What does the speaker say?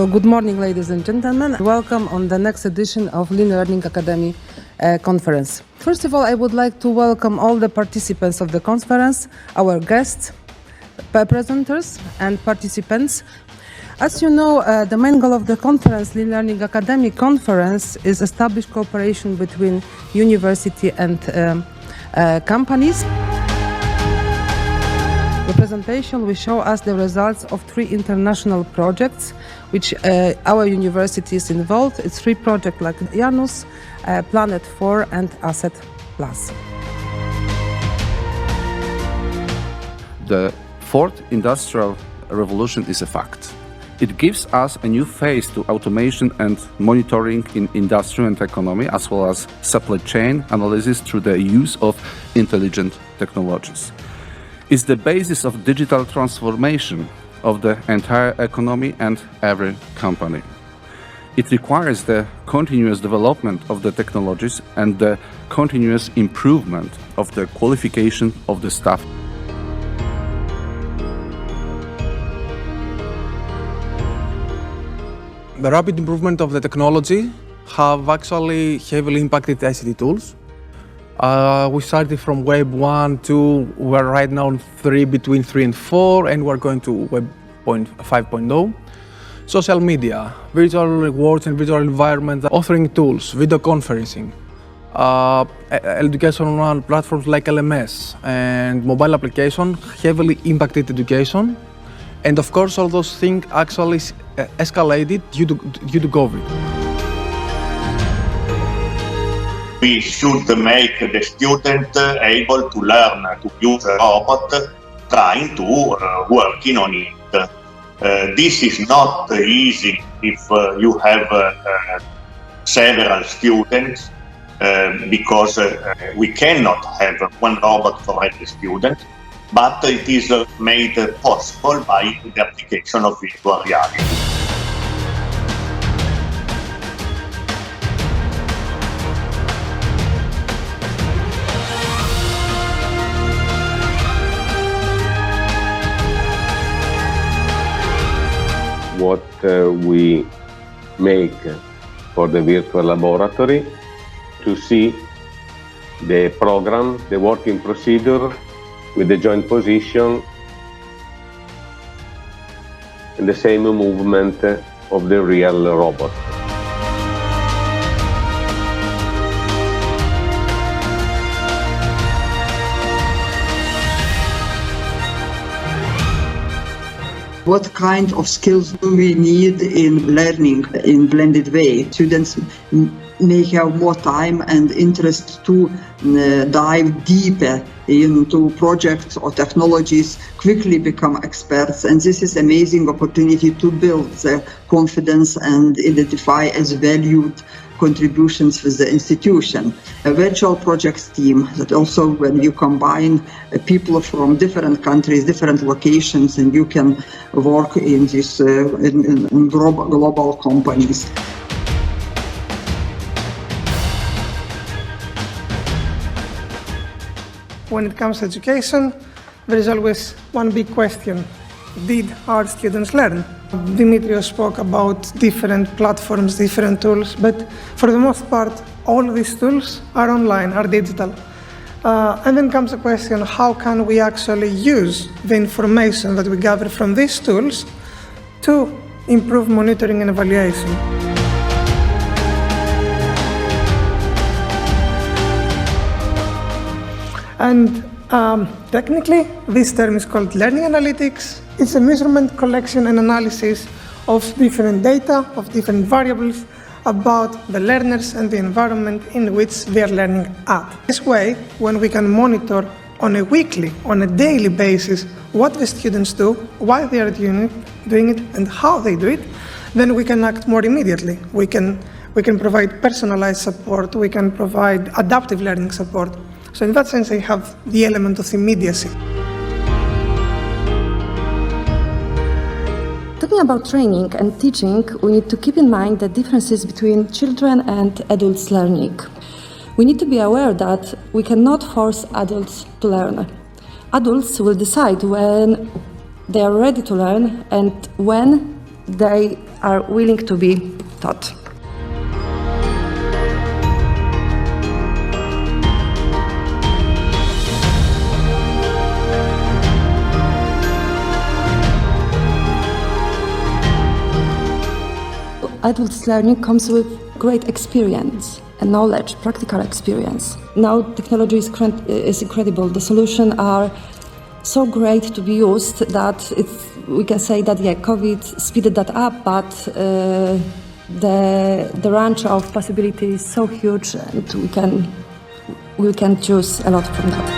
So good morning, ladies and gentlemen. Welcome on the next edition of Lean Learning Academy conference. First of all, I would like to welcome all the participants of the conference, our guests, presenters and participants. As you know, the main goal of the conference, Lean Learning Academy conference, is established cooperation between university and companies. The presentation will show us the results of 3 international projects which our university is involved. It's 3 projects like Janus, Planet 4 and Asset Plus. The 4th industrial revolution is a fact. It gives us a new phase to automation and monitoring in industry and economy, as well as supply chain analysis through the use of intelligent technologies. It's the basis of digital transformation of the entire economy and every company. It requires the continuous development of the technologies and the continuous improvement of the qualification of the staff. The rapid improvement of the technology have actually heavily impacted ICT tools. We started from Web 1, 2, we're right now on 3, between 3 and 4, and we're going to Web 5.0. Social media, virtual rewards and virtual environments, authoring tools, video conferencing, educational platforms like LMS and mobile application heavily impacted education. And of course, all those things actually escalated due to COVID. We should make the student able to learn to use a robot, trying to working on it. This is not easy if you have several students, because we cannot have one robot for every student, but it is made possible by the application of virtual reality. What we make for the virtual laboratory, to see the program, the working procedure with the joint position and the same movement of the real robot. What kind of skills do we need in learning in blended way? Students may have more time and interest to dive deeper into projects or technologies, quickly become experts, and this is an amazing opportunity to build their confidence and identify as valued contributions with the institution. A virtual projects team that also, when you combine people from different countries, different locations, and you can work in this in global companies. When it comes to education, there is always one big question: did our students learn? Dimitrios spoke about different platforms, different tools, but for the most part, all of these tools are online, are digital. And then comes the question, how can we actually use the information that we gather from these tools to improve monitoring and evaluation? And technically, this term is called learning analytics. It's a measurement, collection, and analysis of different data, of different variables about the learners and the environment in which they are learning at. This way, when we can monitor on a weekly, on a daily basis, what the students do, why they are doing it, and how they do it, then we can act more immediately. We can provide personalized support, we can provide adaptive learning support. So in that sense, they have the element of immediacy. Talking about training and teaching, we need to keep in mind the differences between children and adults learning. We need to be aware that we cannot force adults to learn. Adults will decide when they are ready to learn and when they are willing to be taught. Adults learning comes with great experience and knowledge, practical experience. Now technology is incredible. The solutions are so great to be used that we can say that COVID speeded that up, but the range of possibilities is so huge, and we can choose a lot from that.